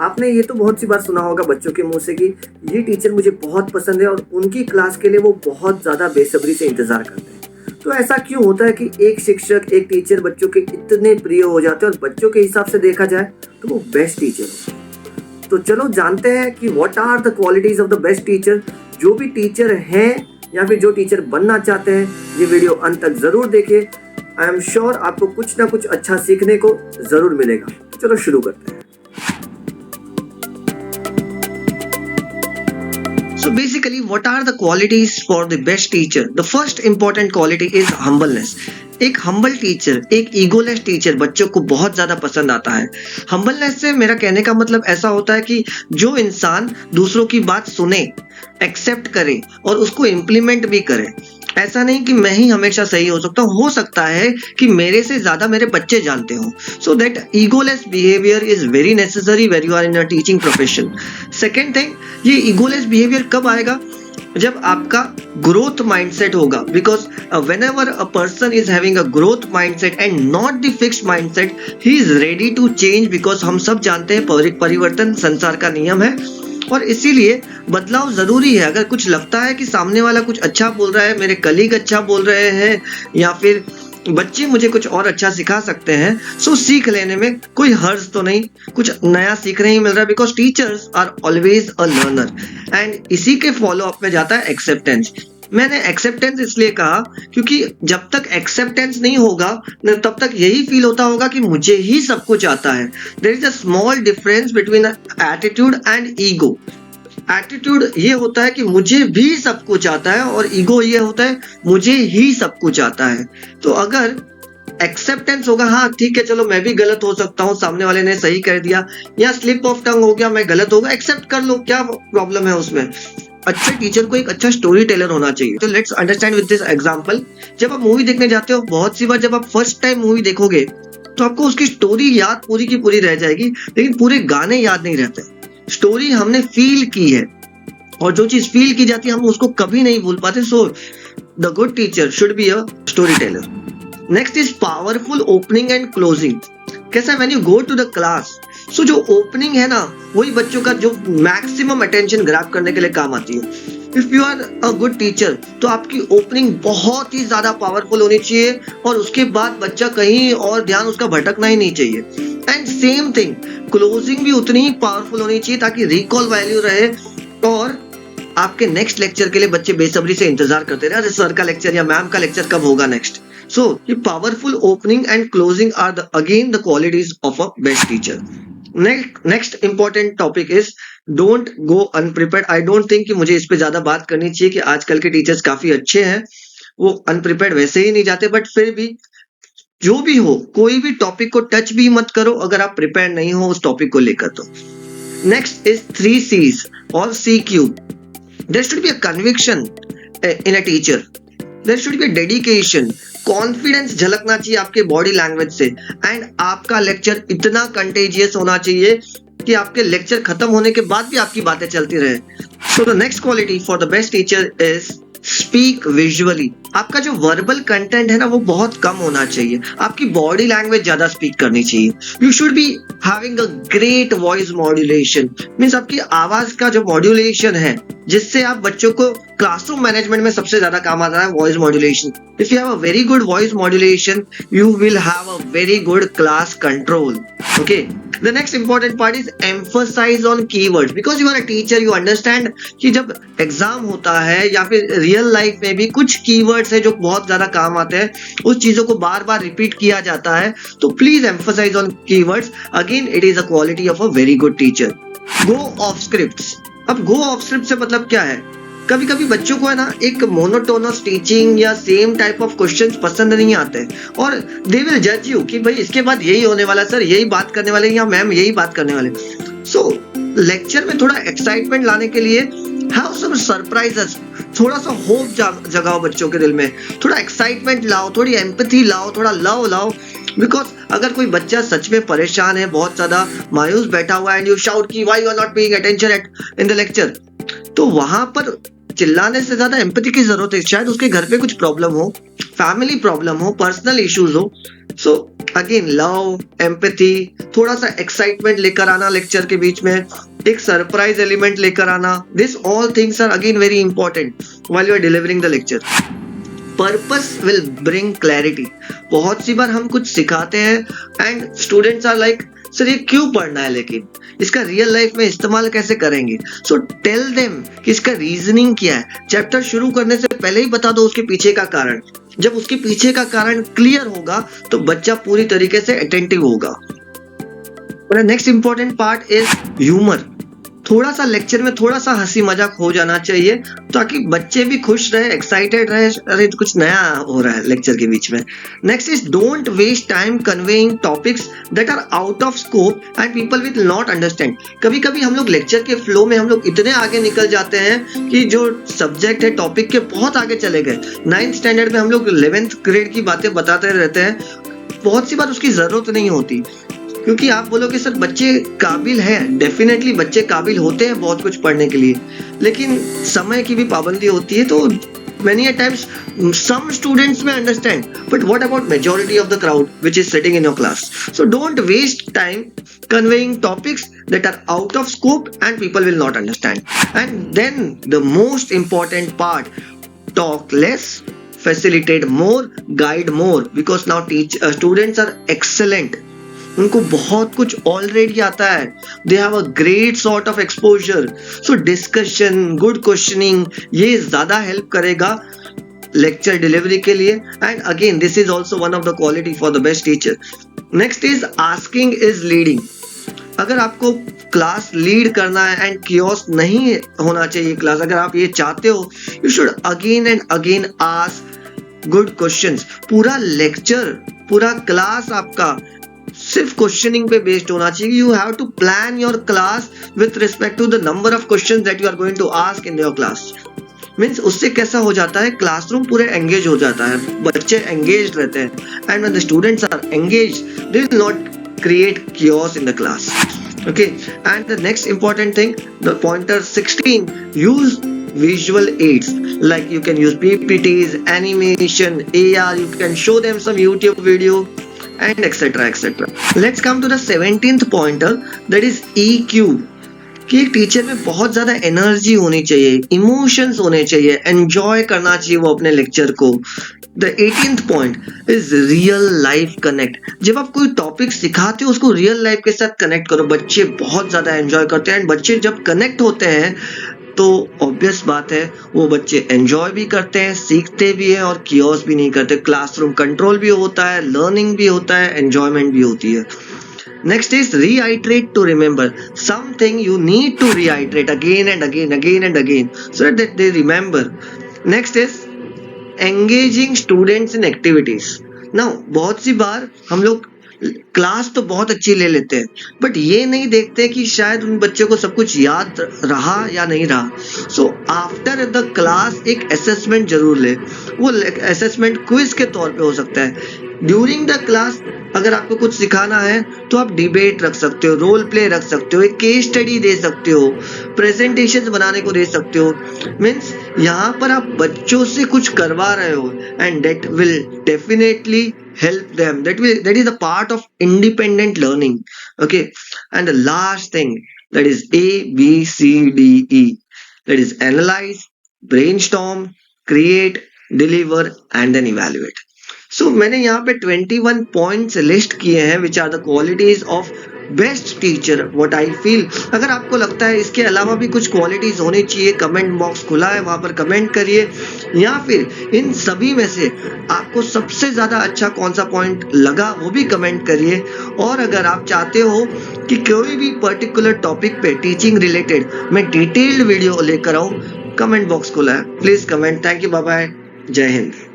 आपने ये तो बहुत सी बार सुना होगा बच्चों के मुंह से कि ये टीचर मुझे बहुत पसंद है और उनकी क्लास के लिए वो बहुत ज़्यादा बेसब्री से इंतज़ार करते हैं। तो ऐसा क्यों होता है कि एक शिक्षक, एक टीचर बच्चों के इतने प्रिय हो जाते हैं और बच्चों के हिसाब से देखा जाए तो वो बेस्ट टीचर होते हैं? तो चलो जानते हैं कि what are the qualities of the best teacher. जो भी टीचर हैं या फिर जो टीचर बनना चाहते हैं, ये वीडियो अंत तक जरूर देखें। आई एम श्योर आपको कुछ ना कुछ अच्छा सीखने को जरूर मिलेगा। चलो शुरू करते हैं। So basically, what are the qualities for the best teacher? The first important quality is humbleness. एक हम्बल टीचर, एक ईगोलेस टीचर बच्चों को बहुत ज्यादा पसंद आता है। हम्बलनेस से मेरा कहने का मतलब ऐसा होता है कि जो इंसान दूसरों की बात सुने, एक्सेप्ट करे और उसको इम्प्लीमेंट भी करे। ऐसा नहीं कि मैं ही हमेशा सही हो सकता है कि मेरे से ज्यादा मेरे बच्चे जानते हो। So that egoless behaviour is very necessary when you are in a teaching profession. Second thing, ये ईगोलेस बिहेवियर कब आएगा? जब आपका ग्रोथ माइंडसेट होगा। Because whenever a person is having a growth mindset and not the fixed mindset, he is ready to change, because हम सब जानते हैं परिवर्तन संसार का नियम है और इसीलिए बदलाव जरूरी है। अगर कुछ लगता है कि सामने वाला कुछ अच्छा बोल रहा है, मेरे कलीग अच्छा बोल रहे हैं या फिर बच्चे मुझे कुछ और अच्छा सिखा सकते हैं, सो सीख लेने में कोई हर्ज तो नहीं, कुछ नया सीखने ही मिल रहा है। Because teachers are always a learner and इसी के फॉलो अप में जाता है एक्सेप्टेंस। मैंने एक्सेप्टेंस इसलिए कहा क्योंकि जब तक एक्सेप्टेंस नहीं होगा तब तक यही फील होता होगा कि मुझे ही सब कुछ आता है। There is a small difference between attitude and ego. Attitude ये होता है कि मुझे भी सब कुछ आता है और ईगो ये होता है मुझे ही सब कुछ आता है। तो अगर एक्सेप्टेंस होगा, हाँ ठीक है चलो मैं भी गलत हो सकता हूँ, सामने वाले ने सही कर दिया या स्लिप ऑफ टंग हो गया, मैं गलत होगा, एक्सेप्ट कर लो, क्या प्रॉब्लम है उसमें। अच्छे टीचर को एक अच्छा स्टोरी टेलर होना चाहिए। तो let's understand with this example. जब आप मूवी देखने जाते हो, बहुत सी बार जब आप फर्स्ट टाइम मूवी देखोगे तो आपको उसकी स्टोरी याद पूरी की पूरी रह जाएगी, लेकिन पूरे गाने याद नहीं रहते। स्टोरी हमने फील की है और जो चीज फील की जाती है हम उसको कभी नहीं भूल पाते। So the good teacher should be a storyteller. Next is powerful opening and closing. कैसा है, when you go to the class, so जो ओपनिंग है ना वही बच्चों का जो मैक्सिमम अटेंशन ग्रैब करने के लिए काम आती है। If you are a good teacher तो आपकी ओपनिंग बहुत ही ज्यादा पावरफुल होनी चाहिए और उसके बाद बच्चा कहीं और ध्यान उसका भटकना ही नहीं चाहिए। एंड सेम थिंग, क्लोजिंग भी उतनी ही पावरफुल होनी चाहिए ताकि रिकॉल वैल्यू रहे और आपके नेक्स्ट लेक्चर के लिए बच्चे बेसब्री से इंतजार करते रहे, अरे सर का लेक्चर या मैम का लेक्चर कब होगा नेक्स्ट। सो ये powerful opening and closing are the again the qualities of a best teacher. Next important topic is don't go unprepared. I don't think कि मुझे इस पे ज्यादा बात करनी चाहिए कि आजकल के टीचर्स काफी अच्छे हैं, वो अनप्रिपेयर्ड वैसे ही नहीं जाते, बट फिर भी जो भी हो कोई भी टॉपिक को टच भी मत करो अगर आप प्रिपेयर नहीं हो उस टॉपिक को लेकर। तो नेक्स्ट इज 3 C's और CQ। There should be a conviction in a teacher. There should be a dedication. Confidence झलकना चाहिए आपके बॉडी लैंग्वेज से एंड आपका लेक्चर इतना कंटेजियस होना चाहिए कि आपके लेक्चर खत्म होने के बाद भी आपकी बातें चलती रहे। So the next quality for the best teacher is speak visually. आपका जो वर्बल कंटेंट है ना वो बहुत कम होना चाहिए, आपकी बॉडी लैंग्वेज ज्यादा स्पीक करनी चाहिए। You should be having a great voice modulation, means आपकी आवाज का जो मॉड्यूलेशन है जिससे आप बच्चों को क्लासरूम मैनेजमेंट में सबसे ज्यादा काम आता है voice modulation. If you have a very good voice modulation you will have a very good class control. Okay, the next important part is emphasize on keywords, because you are a teacher, you understand कि जब exam होता है या फिर real life में भी कुछ keywords है जो बहुत ज्यादा काम आते हैं, उस चीजों को बार बार रिपीट किया जाता है, तो please emphasise on keywords. Again it is a quality of a very good teacher. Go off scripts. अब गो ऑफ स्क्रिप्ट से मतलब क्या है, कभी कभी बच्चों को है ना एक मोनोटोनस टीचिंग या सेम टाइप ऑफ क्वेश्चंस पसंद नहीं आते और दे विल जज यू कि भाई इसके बाद यही होने वाला, सर यही बात करने वाले या मैम यही बात करने वाले। सो लेक्चर में थोड़ा एक्साइटमेंट लाने के लिए हैव सम सरप्राइजेस, थोड़ा सा होप जगाओ बच्चों के दिल में, थोड़ा एक्साइटमेंट लाओ, थोड़ी एम्पैथी लाओ, थोड़ा लव लाओ। बिकॉज अगर कोई बच्चा सच में परेशान है, बहुत ज्यादा मायूस बैठा हुआ है एंड यू शाउट कि why you are not paying attention in the lecture, तो वहां पर चिल्लाने से ज्यादा एम्पैथी की जरूरत है। शायद उसके घर पे कुछ प्रॉब्लम हो, फैमिली प्रॉब्लम हो, पर्सनल इश्यूज हो। सो अगेन लव, एम्पैथी, थोड़ा सा एक्साइटमेंट लेकर आना लेक्चर के बीच में, एक सरप्राइज एलिमेंट लेकर आना, this all things are again very important while you are delivering the lecture. Purpose will bring clarity. बहुत सी बार हम कुछ सिखाते हैं and students are like sir ये क्यों पढ़ना है, लेकिन इसका रियल लाइफ में इस्तेमाल कैसे करेंगे। सो टेल देम कि इसका रीजनिंग क्या है। चैप्टर शुरू करने से पहले ही बता दो उसके पीछे का कारण। जब उसके पीछे का कारण क्लियर होगा तो बच्चा पूरी तरीके से अटेंटिव होगा। Next important part is humour. थोड़ा सा लेक्चर में थोड़ा सा हंसी मजाक हो जाना चाहिए ताकि बच्चे भी खुश रहे, एक्साइटेड रहे, अरे कुछ नया हो रहा है लेक्चर के बीच में। Next is don't waste time conveying topics that are out of scope and people will not understand. कभी कभी हम लोग लेक्चर के फ्लो में हम लोग इतने आगे निकल जाते हैं कि जो सब्जेक्ट है टॉपिक के बहुत आगे चले गए। 9th स्टैंडर्ड में हम लोग 11th ग्रेड की बातें बताते रहते हैं, बहुत सी बार उसकी जरूरत नहीं होती, क्योंकि आप बोलोगे सर बच्चे काबिल हैं, डेफिनेटली बच्चे काबिल होते हैं बहुत कुछ पढ़ने के लिए, लेकिन समय की भी पाबंदी होती है। तो many a times some students may understand, but what about majority of the crowd which is sitting in your class? So don't waste time conveying topics that are out of scope and people will not understand. And then the most important part, talk less, facilitate more, guide more, because now students are excellent. उनको बहुत कुछ already आता है, they have a great sort of exposure. So discussion, good questioning, ये ज्यादा help करेगा lecture delivery के लिए। And again this is also one of the quality for the best teacher. Next is asking is leading. अगर आपको class lead करना है and chaos नहीं होना चाहिए क्लास, अगर आप ये चाहते हो, you should again and again ask good questions. पूरा लेक्चर, पूरा क्लास आपका सिर्फ क्वेश्चनिंग पे बेस्ड होना चाहिए। You have to plan your class with respect to the number of questions that you are going to ask in your class. Means उससे कैसा हो जाता है, क्लासरूम पूरे एंगेज हो जाता है, बच्चे एंगेज रहते हैं, and when the students are engage they will not create chaos in the class. Okay, and the next important thing, the pointer 16, use visual aids, like you can use PPTs, animation, AR, you can show them some YouTube video and etc. Let's come to the 17th pointer, that is EQ. कि एक teacher में बहुत ज्यादा energy होनी चाहिए, emotions होने चाहिए, enjoy करना चाहिए वो अपने लेक्चर को। The 18th point is real life connect. जब आप कोई टॉपिक सिखाते हो उसको रियल लाइफ के साथ कनेक्ट करो। बच्चे बहुत ज्यादा एंजॉय करते हैं, बच्चे जब कनेक्ट होते हैं तो ऑब्वियस बात है वो बच्चे एंजॉय भी करते हैं, सीखते भी हैं और कियोस भी नहीं करते। क्लासरूम कंट्रोल भी होता है, लर्निंग भी होता है, एंजॉयमेंट भी होती है। Next is reiterate to remember. Something you need to reiterate again and again so that they remember. Next is engaging students in activities. Now बहुत सी बार हम लोग क्लास तो बहुत अच्छी ले लेते हैं, बट ये नहीं देखते कि शायद उन बच्चों को सब कुछ याद रहा या नहीं रहा। सो आफ्टर द क्लास एक असेसमेंट जरूर ले। वो असेसमेंट क्विज के तौर पे हो सकता है। ड्यूरिंग द क्लास अगर आपको कुछ सिखाना है तो आप डिबेट रख सकते हो, रोल प्ले रख सकते हो, एक केस स्टडी दे सकते हो, प्रेजेंटेशन बनाने को दे सकते हो। मीन्स यहाँ पर आप बच्चों से कुछ करवा रहे हो and that will definitely help them. That is a part of independent learning. Okay, and the last thing, that is ABCDE, that is analyze, brainstorm, create, deliver and then evaluate. So मैंने यहाँ पे 21 points list किए हैं which are the qualities of best teacher what I feel. अगर आपको लगता है इसके अलावा भी कुछ क्वालिटीज होनी चाहिए, कमेंट बॉक्स खुला है, वहां पर कमेंट करिए, या फिर इन सभी में से आपको सबसे ज्यादा अच्छा कौन सा पॉइंट लगा वो भी कमेंट करिए। और अगर आप चाहते हो कि कोई भी पर्टिकुलर टॉपिक पे टीचिंग रिलेटेड मैं डिटेल्ड वीडियो लेकर आऊं, कमेंट बॉक्स खुला है, please comment. Thank you, bye bye, Jai Hind.